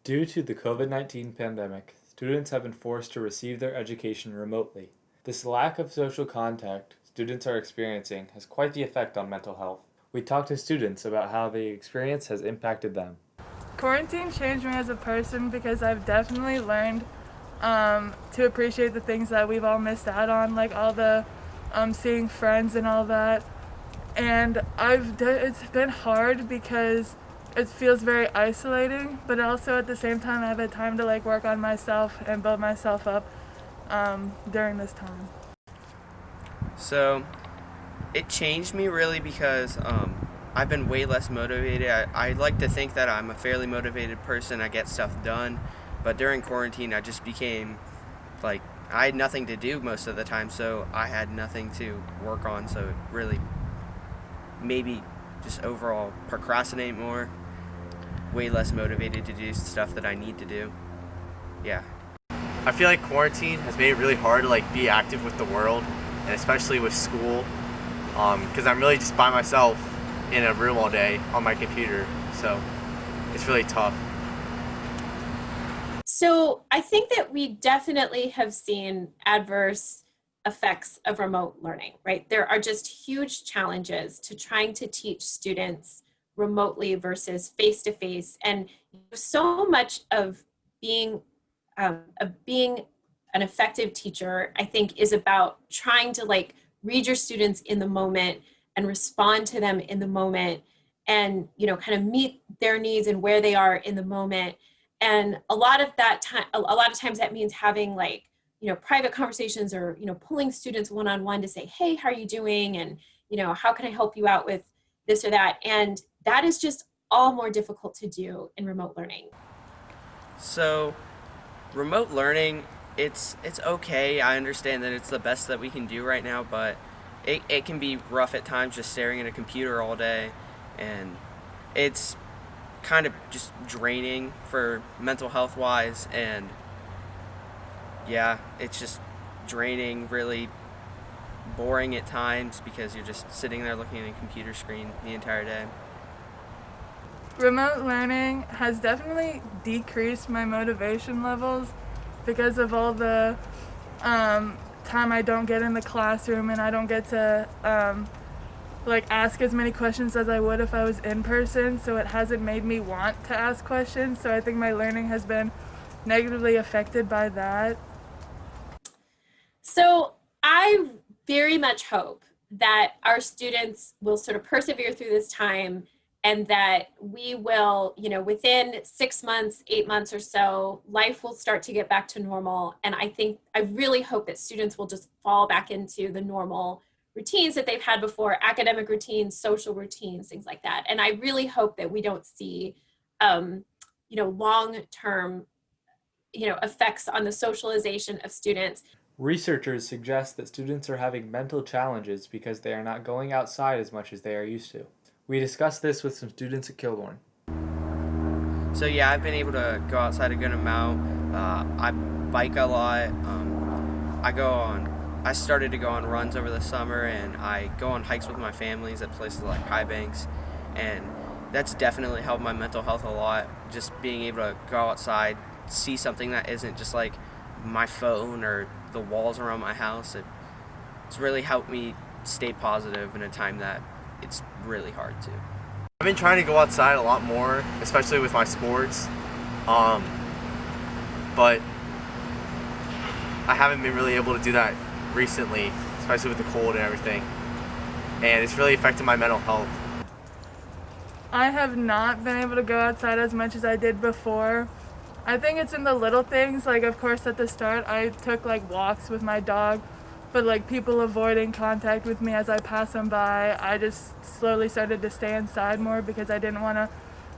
Due to the COVID-19 pandemic, students have been forced to receive their education remotely. This lack of social contact students are experiencing has quite the effect on mental health. We talked to students about how the experience has impacted them. Quarantine changed me as a person because I've definitely learned to appreciate the things that we've all missed out on, like all the seeing friends and all that. And it's been hard because it feels very isolating, but also at the same time I've had time to like work on myself and build myself up during this time. So it changed me really because I've been way less motivated. I like to think that I'm a fairly motivated person. I get stuff done, but during quarantine, I just became like I had nothing to do most of the time, so I had nothing to work on. So it really maybe just overall procrastinate more, way less motivated to do stuff that I need to do. Yeah. I feel like quarantine has made it really hard to be active with the world, and especially with school, because I'm really just by myself in a room all day on my computer. So it's really tough. So I think that we definitely have seen adverse effects of remote learning, right? There are just huge challenges to trying to teach students remotely versus face to face. And so much of being being an effective teacher, I think, is about trying to read your students in the moment and respond to them in the moment, and kind of meet their needs and where they are in the moment. And a lot of that time, a lot of times that means having private conversations, or pulling students one-on-one to say, hey, how are you doing, and how can I help you out with this or that. And that is just all more difficult to do in remote learning. So remote learning, it's okay. I understand that it's the best that we can do right now, but it can be rough at times just staring at a computer all day, and it's kind of just draining for mental health wise. And yeah, it's just draining, really boring at times because you're just sitting there looking at a computer screen the entire day. Remote learning has definitely decreased my motivation levels because of all the time I don't get in the classroom, and I don't get to ask as many questions as I would if I was in person. So it hasn't made me want to ask questions. So I think my learning has been negatively affected by that. So I very much hope that our students will sort of persevere through this time, and that we will, within 6 months, 8 months or so, life will start to get back to normal. And I really hope that students will just fall back into the normal routines that they've had before, academic routines, social routines, things like that. And I really hope that we don't see, long-term, effects on the socialization of students. Researchers suggest that students are having mental challenges because they are not going outside as much as they are used to. We discussed this with some students at Kilbourne. So yeah, I've been able to go outside a good amount. I bike a lot. I started to go on runs over the summer, and I go on hikes with my families at places like High Banks, and that's definitely helped my mental health a lot. Just being able to go outside, see something that isn't just like my phone or the walls around my house. It's really helped me stay positive in a time that it's really hard to. I've been trying to go outside a lot more, especially with my sports, but I haven't been really able to do that recently, especially with the cold and everything, and it's really affected my mental health. I have not been able to go outside as much as I did before. I think it's in the little things. Of course, at the start, I took walks with my dog, but people avoiding contact with me as I pass them by, I just slowly started to stay inside more because I didn't want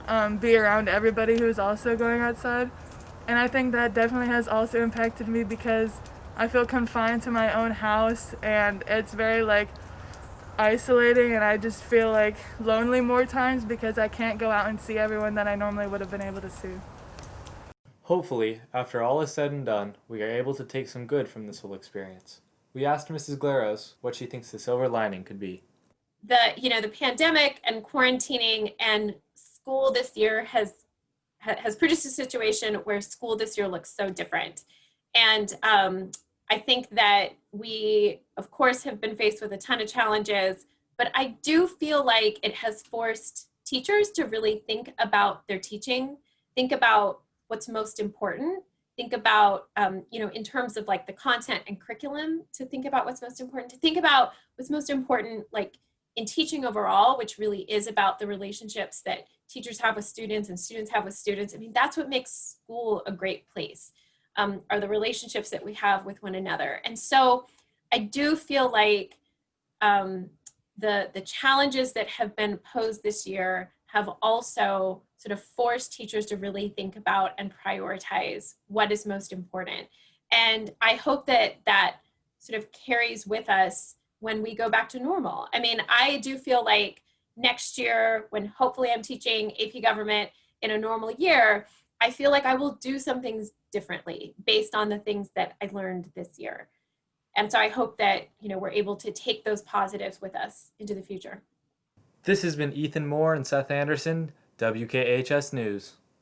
to be around everybody who's also going outside. And I think that definitely has also impacted me because I feel confined to my own house, and it's very isolating, and I just feel lonely more times because I can't go out and see everyone that I normally would have been able to see. Hopefully, after all is said and done, we are able to take some good from this whole experience. We asked Mrs. Glaros what she thinks the silver lining could be. The pandemic and quarantining and school this year has has produced a situation where school this year looks so different. And I think that we, of course, have been faced with a ton of challenges, but I do feel like it has forced teachers to really think about their teaching, think about what's most important, think about, in terms of like the content and curriculum, to think about what's most important, to think about what's most important, like in teaching overall, which really is about the relationships that teachers have with students and students have with students. I mean, that's what makes school a great place, are the relationships that we have with one another. And so I do feel like the challenges that have been posed this year have also sort of forced teachers to really think about and prioritize what is most important. And I hope that that sort of carries with us when we go back to normal. I mean, I do feel like next year, when hopefully I'm teaching AP Government in a normal year, I feel like I will do some things differently based on the things that I learned this year. And so I hope that, we're able to take those positives with us into the future. This has been Ethan Moore and Seth Anderson, WKHS News.